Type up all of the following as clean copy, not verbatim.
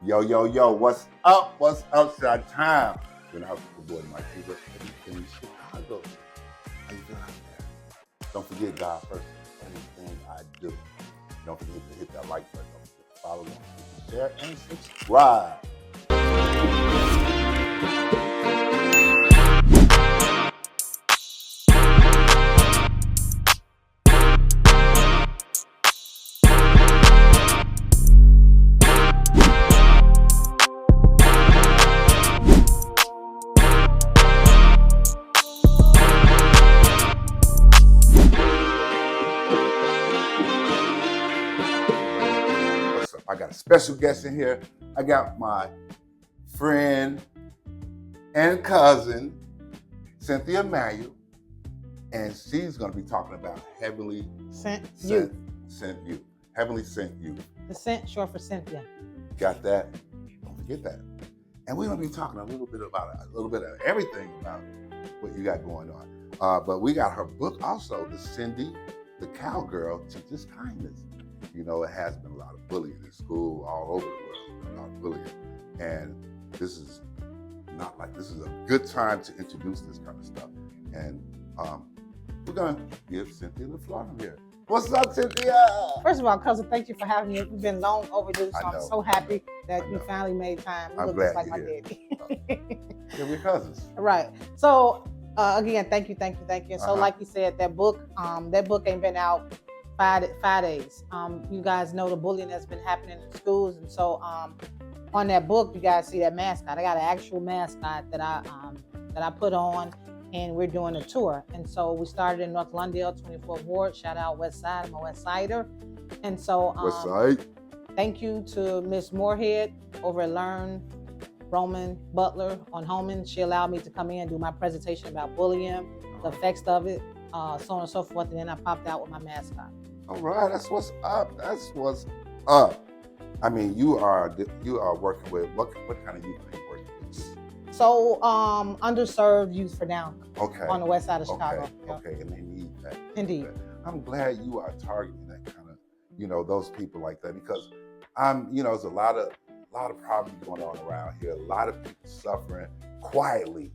Yo, yo, yo, what's up? What's up, Shot Time? When I was with the boy, my favorite everything Chicago. How you doing out there? Don't forget God first in everything I do. Don't forget to hit that like button. Don't forget to follow, share, and subscribe. I got a special guest in here. I got my friend and cousin, Cynthia Manuel, and she's going to be talking about Heavenly Cynt Youth. Youth. Heavenly Cynt Youth. The Cynt short for Cynthia. Got that? Don't forget that. And we're going to be talking a little bit of everything about what you got going on. But we got her book also, The Cindy, the Cowgirl Teaches Kindness. You know, it has been a lot of bullying in school all over the world, a lot of bullying. And this is a good time to introduce this kind of stuff. And we're going to give Cynthia the floor from here. What's up, Cynthia? First of all, cousin, thank you for having me. You've been long overdue, so I'm so happy that you finally made time. You look just like my daddy. Yeah, we're cousins. Right. So, again, thank you. And so, like you said, that book ain't been out 5 days. You guys know the bullying that's been happening in schools, and so on that book, you guys see that mascot. I got an actual mascot that I put on, and we're doing a tour. And so we started in North Londale, 24th Ward. Shout out West Side. I'm a West Sider. And so West Side. Thank you to Miss Moorhead over at Learn Roman Butler on Holman. She allowed me to come in and do my presentation about bullying, the effects of it, so on and so forth. And then I popped out with my mascot. All right, that's what's up. I mean, you are working with what kind of youth are you working with? So, underserved youth for now. Okay. On the west side of Chicago. Okay, and they need that. Indeed. I'm glad you are targeting that kind of, those people like that, because there's a lot of problems going on around here. A lot of people suffering quietly,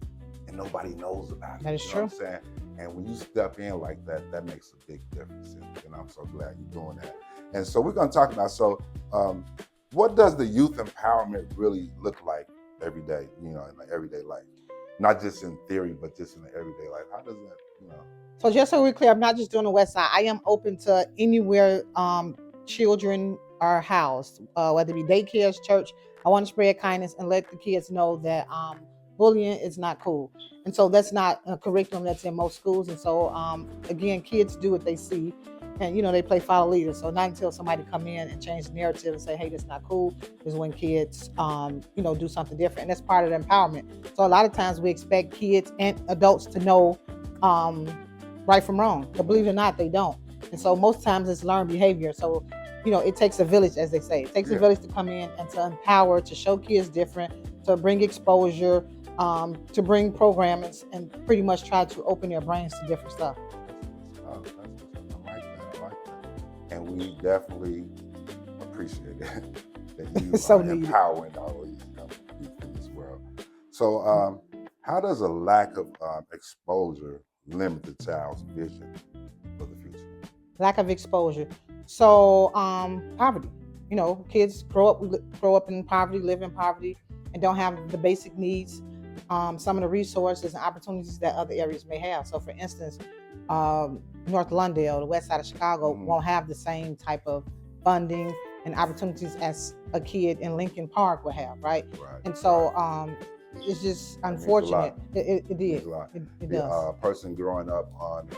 and nobody knows about it. That is What true. I'm saying? And when you step in like that, that makes a big difference. And I'm so glad you're doing that. And so we're going to talk about, what does the youth empowerment really look like every day, in the everyday life? Not just in theory, but just in the everyday life. How does that, So just so we're clear, I'm not just doing the west side. I am open to anywhere children are housed, whether it be daycares, church. I want to spread kindness and let the kids know that bullying is not cool. And so that's not a curriculum that's in most schools. And so, again, kids do what they see. And, they play follow leader. So not until somebody come in and change the narrative and say, hey, that's not cool, is when kids, do something different. And that's part of the empowerment. So a lot of times we expect kids and adults to know right from wrong. But believe it or not, they don't. And so most times it's learned behavior. So, it takes a village, as they say. It takes a village to come in and to empower, to show kids different, to bring exposure, to bring programming, and pretty much try to open their brains to different stuff. And we definitely appreciate it that you So are empowering all these youth in this world. So, how does a lack of exposure limit the child's vision for the future? Lack of exposure. So, poverty. Kids grow up in poverty, live in poverty, and don't have the basic needs, some of the resources and opportunities that other areas may have. So, for instance, North Londale, the west side of Chicago, won't have the same type of funding and opportunities as a kid in Lincoln Park would have, right? And so it's just unfortunate. It is. It does. A person growing up on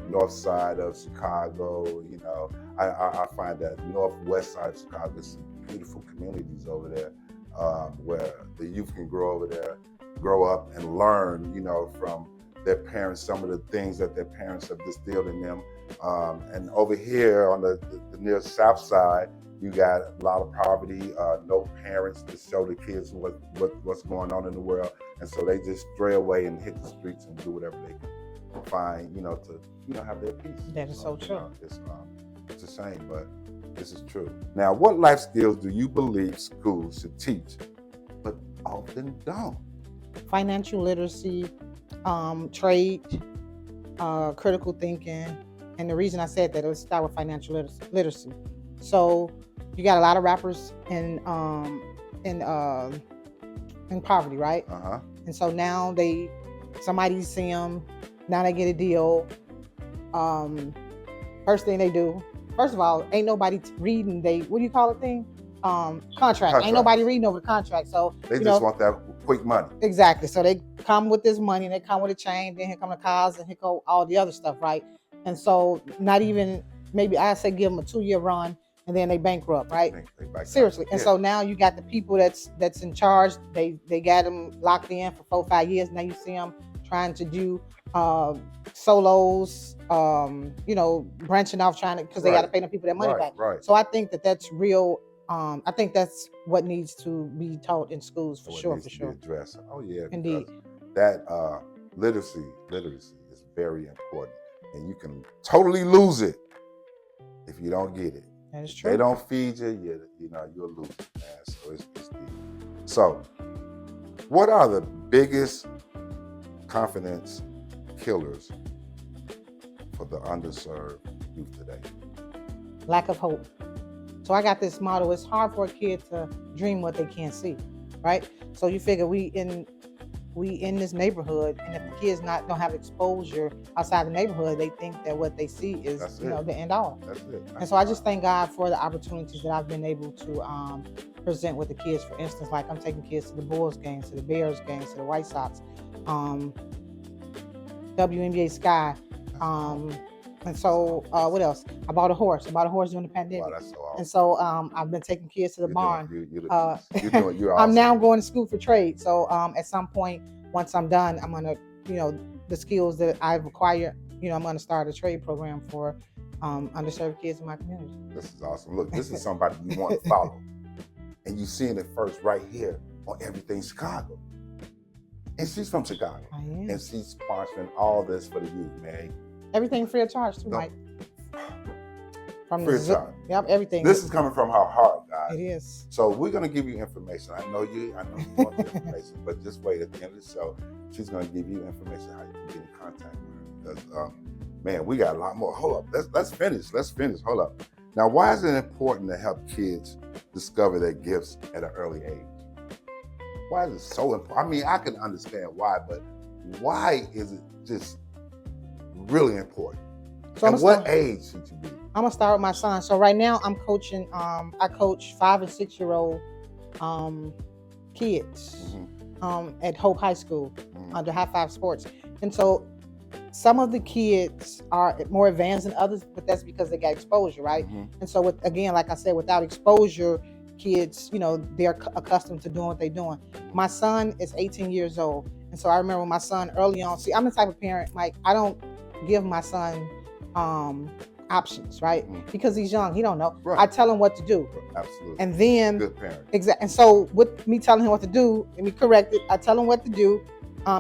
north side of Chicago, I find that northwest side of Chicago, there's some beautiful communities over there where the youth can grow up and learn, from their parents, some of the things that their parents have distilled in them. And over here on the near south side, you got a lot of poverty, no parents to show the kids what's going on in the world. And so they just stray away and hit the streets and do whatever they can find, to have their peace. That is so true. It's a shame, but This is true. Now, what life skills do you believe schools should teach, but often don't? Financial literacy, trade, critical thinking. And the reason I said that, let's start with financial literacy. So you got a lot of rappers in poverty, right? Uh-huh. And so now somebody see them, now they get a deal. First thing they do, first of all, ain't nobody reading what do you call it thing? Contract. Ain't nobody reading over the contract. So they just want that quick money. Exactly. So they come with this money, and they come with a chain, then here come the cars, and here go all the other stuff, right? And so not even, maybe I say give them a 2-year run, and then they bankrupt, right? Seriously. And so now you got the people that's in charge. They got them locked in for 4-5 years. Now you see them trying to do solos, branching off, trying to, because they got to pay them people their money back. Right. So I think that's real. I think that's what needs to be taught in schools for sure. Addressed. Oh yeah, indeed. That literacy is very important, and you can totally lose it if you don't get it. That is if true. they don't feed you, you'll lose it, man. So it's deep. So, what are the biggest confidence killers for the underserved youth today? Lack of hope. So I got this motto: it's hard for a kid to dream what they can't see, right? So you figure we in this neighborhood, and if the kids don't have exposure outside the neighborhood, they think that what they see is the end all. That's it. And so I just thank God for the opportunities that I've been able to present with the kids. For instance, like I'm taking kids to the Bulls games, to the Bears games, to the White Sox, WNBA Sky. And so, what else? I bought a horse during the pandemic. Wow, that's so awesome. And so, I've been taking kids to the barn. You're awesome. I'm now going to school for trade. So, at some point, once I'm done, I'm gonna, the skills that I've acquired, I'm gonna start a trade program for underserved kids in my community. This is awesome. Look, this is somebody you want to follow, and you're seeing it first right here on Everything Chicago. And she's from Chicago, and she's sponsoring all this for the youth, man. Everything free of charge too, Mike. From free of charge. Yep, everything. This is coming from her heart, guys. It is. So we're gonna give you information. I know you want the information, but just wait at the end of the show. She's gonna give you information how you can get in contact with her. Because man, we got a lot more. Hold up. Let's finish. Hold up. Now, why is it important to help kids discover their gifts at an early age? Why is it so important? I mean, I can understand why, but why is it just really important? So at what age should you be? I'm gonna start with my son. So right now I'm coaching. I coach 5 and 6 year old kids at Hope High School under High Five Sports. And so some of the kids are more advanced than others, but that's because they got exposure, right? And so like I said, without exposure, kids, they're accustomed to doing what they're doing. My son is 18 years old. And so I remember my son early on, see, I'm the type of parent, Mike, I don't give my son options, right? Because he's young, he don't know. Right. I tell him what to do. Absolutely. And then, good parent. Exactly. And so with me telling him what to do, let me correct it, I tell him what to do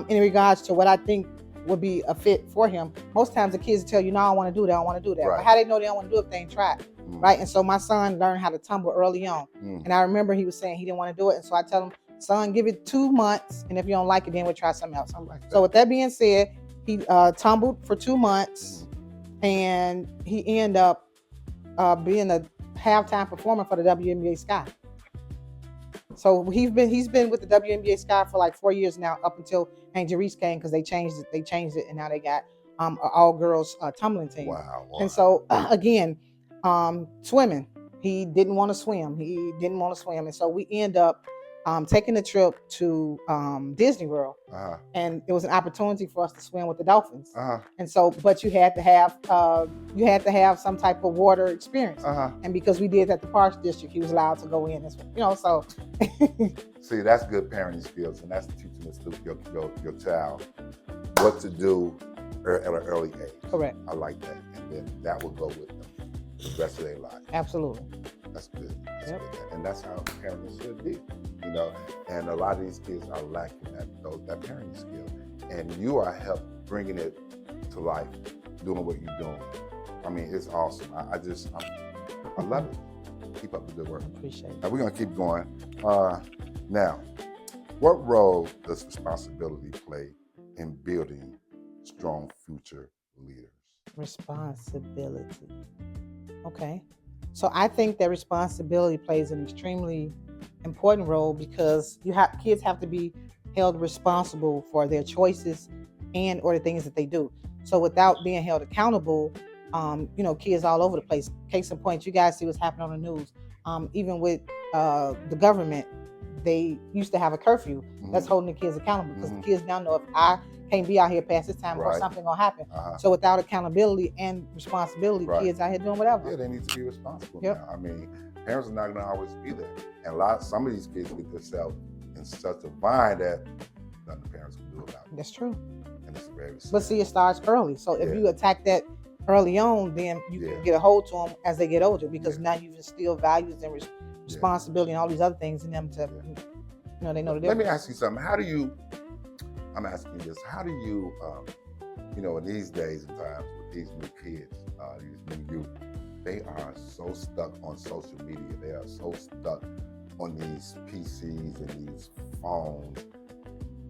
in regards to what I think would be a fit for him. Most times the kids tell you, no, I don't want to do that, I don't want to do that. Right. But how they know they don't want to do it if they ain't tried? Right? And so my son learned how to tumble early on. And I remember he was saying he didn't want to do it. And so I tell him, son, give it 2 months. And if you don't like it, then we'll try something else. So with that being said, he tumbled for 2 months and he ended up being a halftime performer for the WNBA Sky. So he's been with the WNBA Sky for like 4 years now, up until Angel Reese came, because they changed it, and now they got an all girls tumbling team. Wow. And so again, swimming. He didn't want to swim. And so we end up taking a trip to Disney World, and it was an opportunity for us to swim with the dolphins. And so, but you had to have some type of water experience. And because we did at the Parks District, he was allowed to go in as well. So. See, that's good parenting skills, and that's teaching your child what to do at an early age. Correct. I like that, and then that will go with them the rest of their life. Absolutely. That's good. Good. And that's how parenting should be, And a lot of these kids are lacking that parenting skill, and you are bringing it to life, doing what you're doing. I mean, it's awesome. I love it. Keep up the good work. Appreciate it. Now, we're going to keep going. Now, what role does responsibility play in building strong future leaders? Responsibility. Okay. So I think that responsibility plays an extremely important role because kids have to be held responsible for their choices and or the things that they do. So without being held accountable, kids all over the place. Case in point, you guys see what's happening on the news. Even with the government, they used to have a curfew that's holding the kids accountable because the kids now know if I can't be out here past this time or something gonna happen. So without accountability and responsibility, kids out here doing whatever. Yeah, they need to be responsible now. I mean, parents are not gonna always be there. And some of these kids get themselves in such a bind that nothing the parents can do about it. That's true. And it's very sad. But see, it starts early. So if you attack that early on, then you can get a hold to them as they get older because now you've instilled values and responsibility and all these other things in them to, they know the difference. Let me ask you something. I'm asking you this, how do you, in these days and times with these new kids, these new youth, they are so stuck on social media. They are so stuck on these PCs and these phones.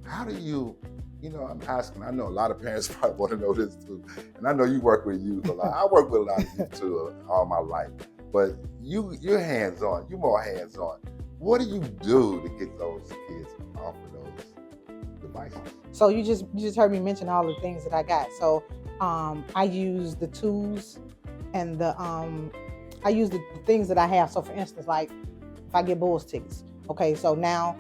How do you, I'm asking, I know a lot of parents probably want to know this too. And I know you work with youth a lot. I work with a lot of youth too all my life. But you're hands-on, you're more hands-on. What do you do to get those kids off of those devices? So you just heard me mention all the things that I got. So I use the tools and I use the things that I have. So for instance, like if I get Bulls tickets, okay, so now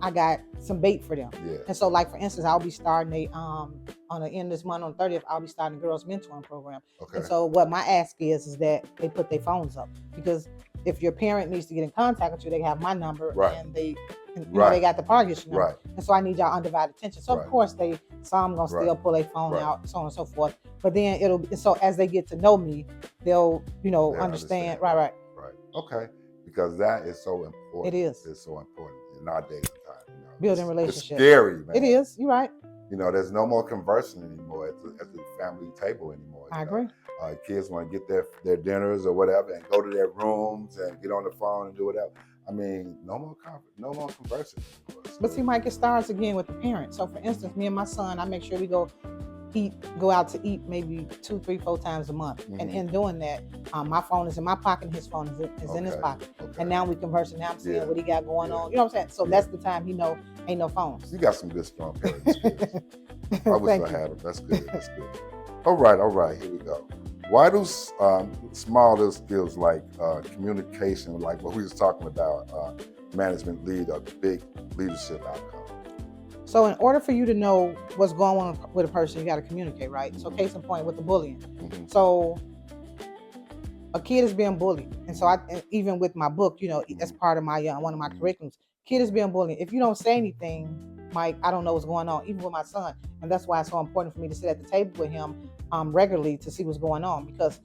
I got some bait for them. Yeah. And so like for instance, I'll be starting on the end of this month on the 30th, I'll be starting a girls mentoring program. Okay. And so what my ask is that they put their phones up because if your parent needs to get in contact with you, they have my number and they they got the Parkish number. Right. And so I need y'all undivided attention. So of course some gonna still pull their phone out, so on and so forth. But then so as they get to know me, they'll understand. Right. Okay. Because that is so important. It is. It's so important in our days and time. Building relationships. It's scary, man. It is. You're right. There's no more conversing anymore at the family table anymore. I agree. Kids want to get their dinners or whatever and go to their rooms and get on the phone and do whatever. I mean, no more conversing anymore. So, but see, Mike, it starts again with the parents. So for instance, me and my son, I make sure we go out to eat maybe 2, 3, 4 times a month. And in doing that, my phone is in my pocket and his phone is in his pocket. Okay. And now we conversing. Now I'm seeing what he got going on. You know what I'm saying? So that's the time he know ain't no phones. You got some good strong parents. I wish I had them. That's good. That's good. All right. Here we go. Why do small little skills like communication, like what we was talking about, management lead a big leadership outcome? So in order for you to know what's going on with a person, you got to communicate, right? So case in point with the bullying. So a kid is being bullied. And so even with my book, that's part of my one of my curriculums. Kid is being bullied. If you don't say anything, Mike, I don't know what's going on, even with my son. And that's why it's so important for me to sit at the table with him regularly to see what's going on. Because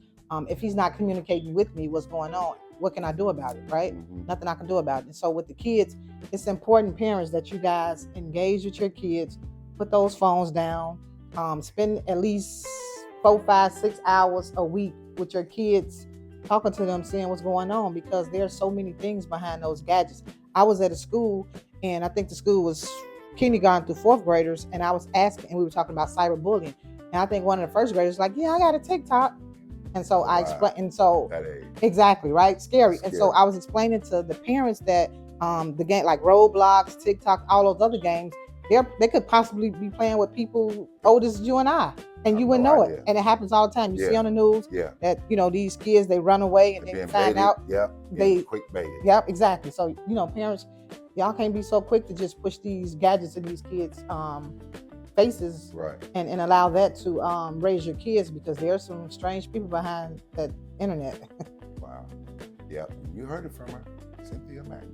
if he's not communicating with me what's going on, what can I do about it, right? Nothing I can do about it. And so with the kids, it's important, parents, that you guys engage with your kids, put those phones down, spend at least 4, 5, 6 hours a week with your kids, talking to them, seeing what's going on, because there's so many things behind those gadgets. I was at a school, and I think the school was kindergarten through 4th graders, and I was asking, and we were talking about cyberbullying. And I think one of the 1st graders was like, yeah, I got a TikTok. And so I explained, and so exactly, right? Scary. And so I was explaining to the parents that the game, like Roblox, TikTok, all those other games, they could possibly be playing with people old as you and I, and you wouldn't know it. And it happens all the time. You see on the news that these kids, they run away and then you find out they quick baited. Yep, exactly. So parents, y'all can't be so quick to just push these gadgets in these kids' faces, and allow that to raise your kids, because there's some strange people behind that internet. Wow. Yeah, you heard it from her, Cynthia Manuel.